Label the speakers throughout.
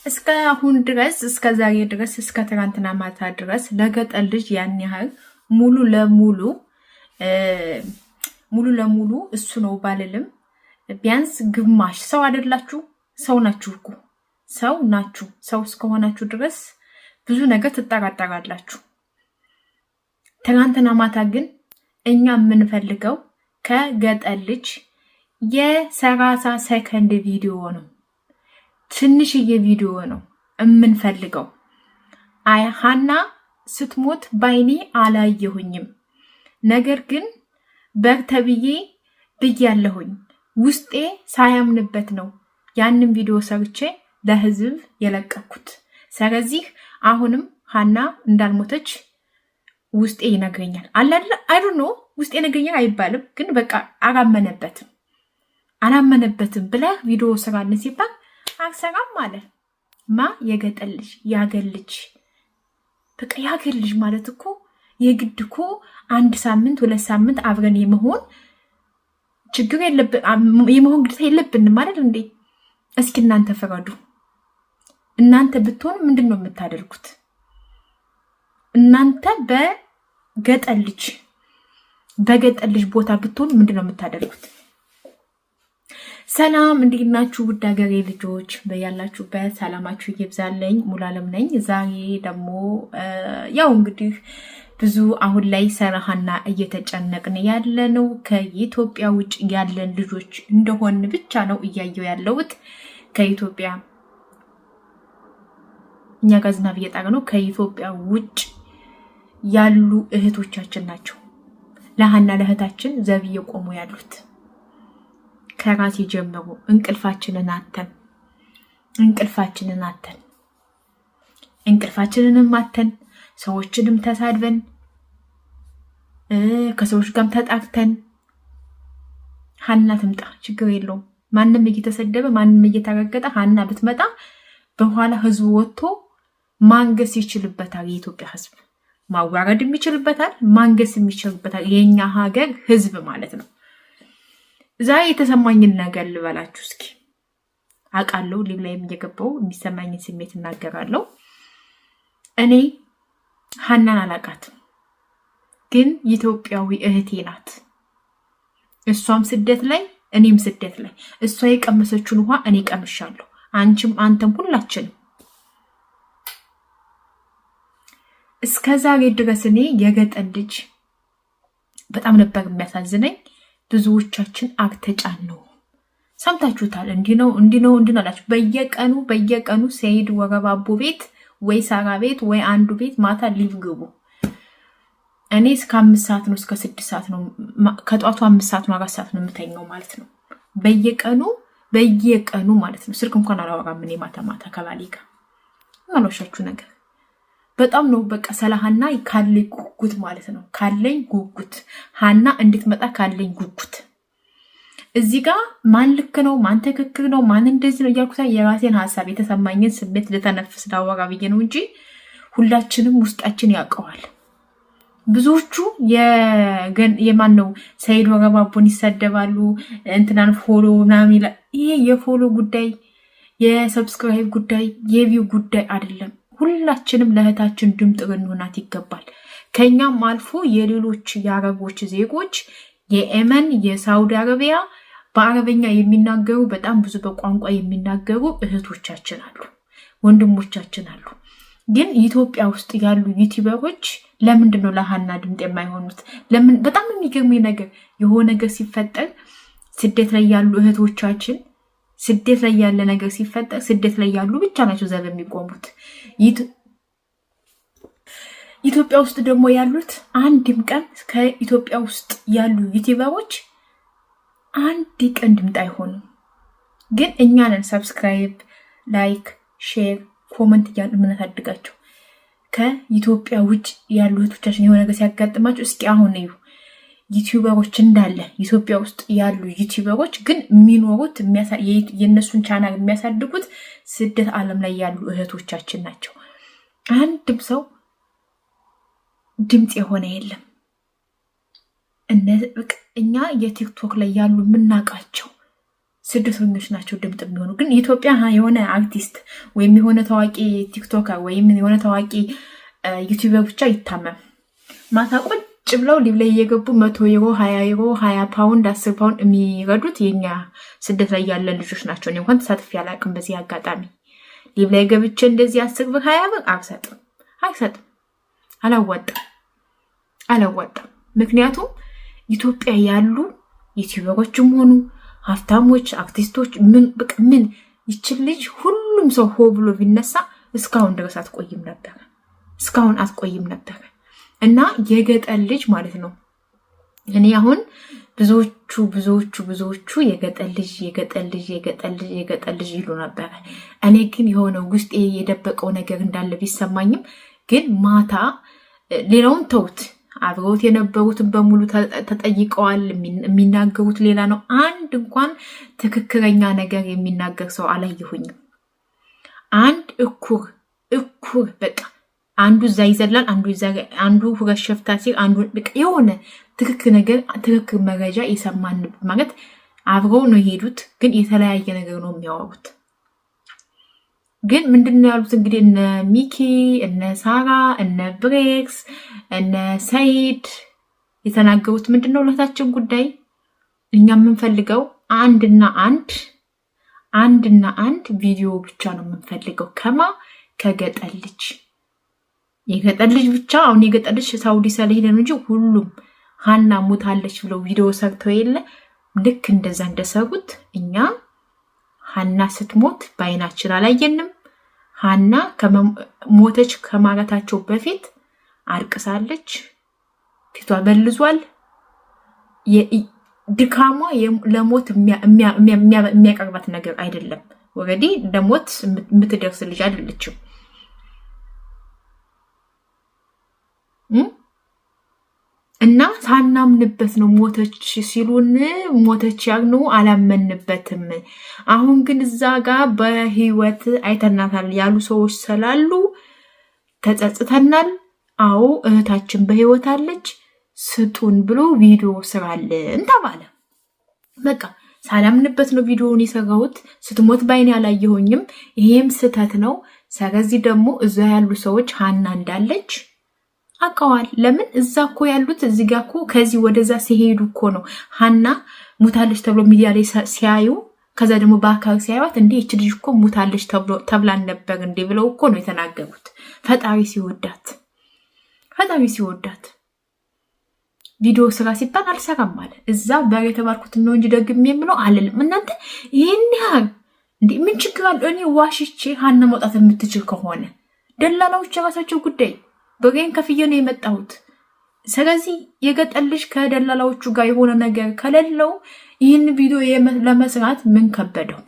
Speaker 1: እስከ አሁን ድረስ እስከ ዛሬ ድረስ እስከ ትናንትና ማታ ድረስ ለገጠር ልጅ ያን ያህል ሙሉ ለሙሉ እሱ ነው ባልልም ቢያንስ ግማሽ ሰው አይደላችሁ? ሰው ናችሁ እኮ ሰው ናችሁ። ሰው እስከሆናችሁ ድረስ ብዙ ነገር ትጠራጠራላችሁ። ትናንትና ማታ ግን እኛ የምንፈልገው ከገጠር ልጅ የ30 ሰከንድ ቪዲዮ ነው። ትንሽዬ ቪዲዮ ነው የምንፈልገው። አይ ሀና ስትሞት ባይኔ አላየሁኝም፣ ነገር ግን በርተብዬ ብያለሁኝ። ውስጤ ሳያምንበት ነው ያንን ቪዲዮ ሰርቼ ለህዝብ የለቀኩት። ስለዚህ አሁንም ሀና እንዳልሞተች ውስጤ ይነግረኛል። አይ ዶንት ኖ ውስጤ ይነግረኛል አይባልም፣ ግን በቃ አላመነበትም ብለህ ቪዲዮ ስራልን ሲባል አልሰራም ማለት የገጠር ልጅ ያገር ልጅ በቃ ያገር ልጅ ማለት እኮ የግድ እኮ 1 ሳምንት 2 ሳምንት አብረን የመሆን ችግር የመሆን ግዴታ የለብንም ማለት እንዴ? እስኪ እናንተ ፍረዱ። እናንተ ብትሆኑ ምንድነው የምታደርጉት? እናንተ በገጠር ልጅ ቦታ ብትሆኑ ምንድነው የምታደርጉት? ሰላም እንዴት ናችሁ? ውድ ሀገሬ ልጆች በያላችሁበት ሰላማችሁ ይብዛልኝ። ሙሉዓለም ነኝ። ዛሬ ደግሞ ያው እንግዲህ ብዙ አሁን ላይ ሰራሃና እየተጨነቅን ያለነው ከኢትዮጵያ ውጭ ያለን ልጆች እንደሆን ብቻ ነው እያየው ያለሁት። ከኢትዮጵያ እኛ ጋር ዝናብ እየጣለ ነው። ከኢትዮጵያ ውጭ ያሉ እህቶቻችን ናቸው ለሃና ለእህታችን ዘብ እየቆሙ ያሉት። ከራሴ ጀምሮ እንቅልፋችንን አተን ሰዎችንም ተሳድበን ከሰዎች ጋርም ተጣቅተን ሀና ትምጣ ችግር የለውም። ማንም እየተሰደበ ማንም እየተረገጠ ሀና ብትመጣ በኋላ ህዝቡ ወጥቶ ማንገስ ይችልበታል። የኢትዮጵያ ህዝብ ማዋረድም ይችልበታል፣ ማንገስም ይችልበታል። የኛ ሀገር ህዝብ ማለት ነው። ዛሬ የተሰማኝን ነገር ልበላችሁ እስኪ። አውቃለሁ ሊብ ላይም እየገባው የሚሰማኝን ስሜት እናገራለሁ። እኔ ሀናን አላውቃትም፣ ግን ኢትዮጵያዊ እህቴ ናት። እሷም ስደት ላይ እኔም ስደት ላይ፣ እሷ የቀመሰችውን ውሃ እኔ ቀምሻለሁ፣ አንተም ሁላችንም። እስከዛሬ ድረስ እኔ የገጠር ልጅ በጣም ነበር የሚያሳዝነኝ። ብዙዎቻችን አግተጫን ነው ሰምታችሁታል። እንዲህ ነው አላችሁ። በየቀኑ ሰይድ ወረባቦ ቤት ወይ ሳራ ቤት ወይ አንዱ ቤት ማታ ሊቭ ግቡ። እኔ እስከ 5 ሰዓት ነው እስከ 6 ሰዓት ነው ከጧቱ 5 ሰዓት ነው 4 ሰዓት ነው የምተኛው ማለት ነው። በየቀኑ ማለት ነው። ስልክ እንኳን አላወራም እኔ ማታ ከባሌ ጋር ማለሻችሁ ነገር በጣም ነው በቃ ሰላሃና ካለኝ ጉጉት ማለት ነው። ካለኝ ጉጉት ሀና እንድትመጣ ካለኝ ጉጉት እዚህ ጋር ማን ልክ ነው ማን ትክክል ነው ማን እንደዚህ ነው እያልኩ የራሴን ሐሳብ የተሰማኝን ስሜት ልተነፍስ ላወራ ብዬ ነው እንጂ ሁላችንም ውስጣችን ያውቀዋል። ብዙዎቹ የማን ነው ሰይድ ወረባቦን ይሰደባሉ፣ እንትናን ፎሎ ምናምን ይላል። ይሄ የፎሎ ጉዳይ የሰብስክራይብ ጉዳይ የቪው ጉዳይ አይደለም። ሁላችንም ለእህታችን ድምጥ ልንሆናት ይገባል። ከኛም አልፎ የሌሎች የአረቦች ዜጎች የየመን የሳውዲ አረቢያ በአረበኛ የሚናገሩ በጣም ብዙ በቋንቋ የሚናገሩ እህቶቻችን አሉ፣ ወንድሞቻችን አሉ። ግን ኢትዮጵያ ውስጥ ያሉ ዩቲዩበሮች ለምንድን ነው ለሀና ድምጥ የማይሆኑት? ለምን? በጣም የሚገርመኝ ነገር የሆነ ነገር ሲፈጠር ስደት ላይ ያሉ እህቶቻችን ስደት ላይ ያለ ነገር ሲፈጠር ስደት ላይ ያሉ ብቻ ናቸው ዘብ የሚቆሙት። ኢትዮጵያ ውስጥ ደግሞ ያሉት አንድም ቀን ከኢትዮጵያ ውስጥ ያሉ ዩቲዩበሮች አንድ ቀን ድምጥ አይሆኑም። ግን እኛ ነን ሰብስክራይብ፣ ላይክ፣ ሼር፣ ኮመንት እያሉ የምናሳድጋቸው። ከኢትዮጵያ ውጭ ያሉ እህቶቻችን የሆነ ነገር ሲያጋጥማቸው እስኪ አሁን እዩ ዩቲዩበሮች እንዳለ ኢትዮጵያ ውስጥ ያሉ ዩቲዩበሮች ግን የሚኖሩት የነሱን ቻናል የሚያሳድጉት ስደት ዓለም ላይ ያሉ እህቶቻችን ናቸው። አንድም ሰው ድምጽ የሆነ የለም። እኛ የቲክቶክ ላይ ያሉ የምናውቃቸው ስደተኞች ናቸው ድምጥ የሚሆኑ። ግን ኢትዮጵያ የሆነ አርቲስት ወይም የሆነ ታዋቂ ቲክቶከር ወይም የሆነ ታዋቂ ዩቲዩበር ብቻ ይታመም ማታ ቁጭ ብለው ሊብ ላይ እየገቡ 100 ዩሮ 20 ዩሮ 20 ፓውንድ 10 ፓውንድ የሚረዱት የኛ ስደት ላይ ያለ ልጆች ናቸው። እኔ እንኳን ተሳትፌ አላውቅም። በዚህ አጋጣሚ ሊብ ላይ ገብቼ እንደዚህ 10 ብር 20 ብር አይሰጥም። አላዋጣም። ምክንያቱም ኢትዮጵያ ያሉ ዩቲዩበሮችም ሆኑ ሀብታሞች አርቲስቶች ምን ይችል ልጅ ሁሉም ሰው ሆ ብሎ ቢነሳ እስካሁን ድረስ አትቆይም ነበር። እና የገጠር ልጅ ማለት ነው። እኔ አሁን ብዙዎቹ የገጠር ልጅ ይሉ ነበር። እኔ ግን የሆነ ውስጤ የደበቀው ነገር እንዳለ ቢሰማኝም ግን ማታ ሌላውን ተውት፣ አብረውት የነበሩትን በሙሉ ተጠይቀዋል። የሚናገሩት ሌላ ነው። አንድ እንኳን ትክክለኛ ነገር የሚናገር ሰው አላየሁኝም። አንድ እኩር በቃ አንዱ እዛ ይዘላል፣ አንዱ ሁለት ሸፍታ ሲል አንዱ በቃ የሆነ ትክክል መረጃ የሰማን ማለት አብረው ነው የሄዱት፣ ግን የተለያየ ነገር ነው የሚያወሩት። ግን ምንድነው ያሉት እንግዲህ እነ ሚኪ፣ እነ ሳራ፣ እነ ብሬክስ፣ እነ ሰይድ የተናገሩት ምንድነው ለታችን ጉዳይ እኛ የምንፈልገው አንድና አንድ ቪዲዮ ብቻ ነው የምንፈልገው። ከገጠር ልጅ የገጠር ልጅ ብቻ። አሁን የገጠር ልጅ ሳውዲ ስለሄደ ነው እንጂ ሁሉም ሀና ሞታለች ብለው ቪዲዮ ሰርተው የለ ልክ እንደዛ እንደሰሩት እኛ ሀና ስትሞት በአይናችን አላየንም። ሀና ሞተች ከማለታቸው በፊት አርቅሳለች፣ ፊቷ በልዟል። ድካሟ ለሞት የሚያቀርባት ነገር አይደለም። ወገዲ ለሞት የምትደርስ ልጅ አይደለችም። እና ሳናምንበት ነው ሞተች ሲሉን ሞተች ያልነው አላመንበትም። አሁን ግን እዛ ጋር በህይወት አይተናታል ያሉ ሰዎች ስላሉ ተጸጽተናል። አዎ እህታችን በህይወት አለች ስጡን ብሎ ቪዲዮ ስራልን ተባለ። በቃ ሳላምንበት ነው ቪዲዮውን የሰራሁት። ስትሞት ባይኔ አላየሁኝም። ይሄም ስተት ነው። ስለዚህ ደግሞ እዛ ያሉ ሰዎች ሀና እንዳለች አቀዋል። ለምን እዛ እኮ ያሉት እዚህ ጋር እኮ ከዚህ ወደዛ ሲሄዱ እኮ ነው ሀና ሙታለች ተብሎ ሚዲያ ላይ ሲያዩ፣ ከዛ ደግሞ በአካል ሲያዩት እንዴ እቺ ልጅ እኮ ሙታለች ተብላን ነበር እንዴ ብለው እኮ ነው የተናገሩት። ፈጣሪ ሲወዳት ቪዲዮ ስራ ሲባል አልሰራም አለ። እዛ በር የተባልኩት ነው እንጂ ደግሜ የምለው አልልም። እናንተ ይሄን ያህል እንዴ ምን ችግር አለ? እኔ ዋሽቼ ሀና መውጣት የምትችል ከሆነ ደላላዎች የራሳቸው ጉዳይ። በገን ከፍዬ ነው የመጣሁት። ስለዚህ የገጠር ልጅ ከደላላዎቹ ጋር የሆነ ነገር ከሌለው ይህን ቪዲዮ ለመስራት ምን ከበደው?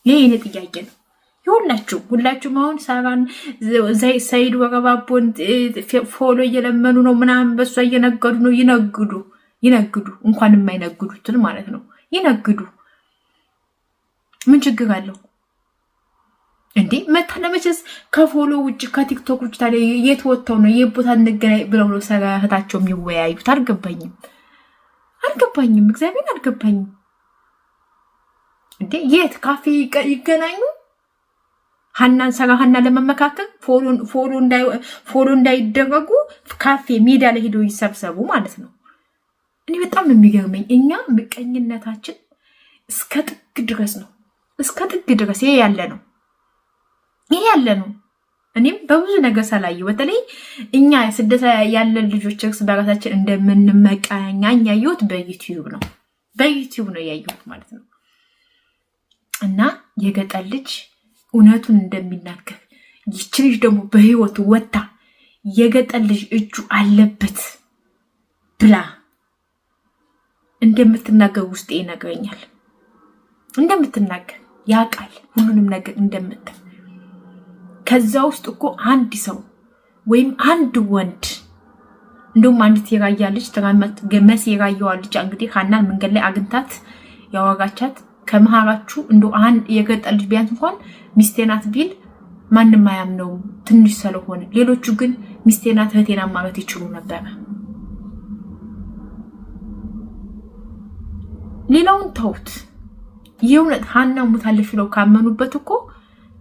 Speaker 1: ይሄ የኔ ጥያቄ ነው። ሁላችሁም አሁን ሳራን ሰይድ ወረባቦን ፎሎ እየለመኑ ነው ምናምን፣ በሷ እየነገዱ ነው። ይነግዱ እንኳን የማይነግዱትን ማለት ነው። ይነግዱ፣ ምን ችግር አለው እንዴ? መታለመችስ ከፎሎ ውጭ ከቲክቶክ ውጭ ታዲያ የት ወጥተው ነው የቦታ እንገናኝ ብለው ነው ሰራህታቸው የሚወያዩት? አልገባኝም። እግዚአብሔር አልገባኝም። እንዴ የት ካፌ ይገናኙ? ሀና ለመመካከል ፎሎ እንዳይደረጉ ካፌ ሜዳ ላይ ሄደው ይሰብሰቡ ማለት ነው። እኔ በጣም ነው የሚገርመኝ። እኛ ምቀኝነታችን እስከ ጥግ ድረስ ይሄ ያለ ነው። እኔም በብዙ ነገር ሳላየው በተለይ እኛ ስደት ያለን ልጆች እርስ በራሳችን እንደምንመቀኛ ያየሁት በዩቲዩብ ነው ያየሁት ማለት ነው። እና የገጠር ልጅ እውነቱን እንደሚናገር ይች ልጅ ደግሞ በህይወቱ ወጣ የገጠር ልጅ እጁ አለበት ብላ እንደምትናገር ውስጤ ይነግረኛል። እንደምትናገር ያውቃል ሁሉንም ነገር እንደምትል። ከዛ ውስጥ እኮ አንድ ሰው ወይም አንድ ወንድ እንደውም አንድ የራያ ልጅ መሲ የራያዋ ልጅ እንግዲህ ሀናን መንገድ ላይ አግኝታት ያወራቻት ከመሃራችሁ እንደው አንድ የገጠር ልጅ ቢያንስ እንኳን ሚስቴ ናት ቢል ማንም አያምነው ትንሽ ስለሆነ፣ ሌሎቹ ግን ሚስቴ ናት እህቴ ናት ማለት ይችሉ ነበር። ሌላውን ተውት። የእውነት ሀና ሙታለች ብለው ካመኑበት እኮ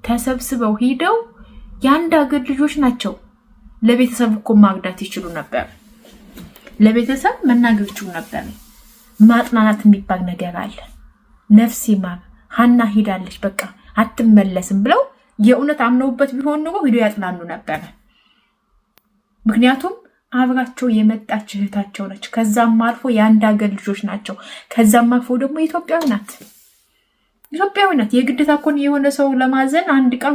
Speaker 1: ተሰብስበው ሄደው የአንድ ሀገር ልጆች ናቸው። ለቤተሰብ እኮ ማግዳት ይችሉ ነበር። ለቤተሰብ መናገር ይችሉ ነበር። ማጥናናት የሚባል ነገር አለ። ነፍሴ ማር ሀና ሄዳለች በቃ አትመለስም ብለው የእውነት አምነውበት ቢሆን ኑሮ ሄዶ ያጥናኑ ነበር። ምክንያቱም አብራቸው የመጣች እህታቸው ነች። ከዛም አልፎ የአንድ ሀገር ልጆች ናቸው። ከዛም አልፎ ደግሞ ኢትዮጵያዊ ናት። የግዴታ እኮ የሆነ ሰው ለማዘን አንድ ቀን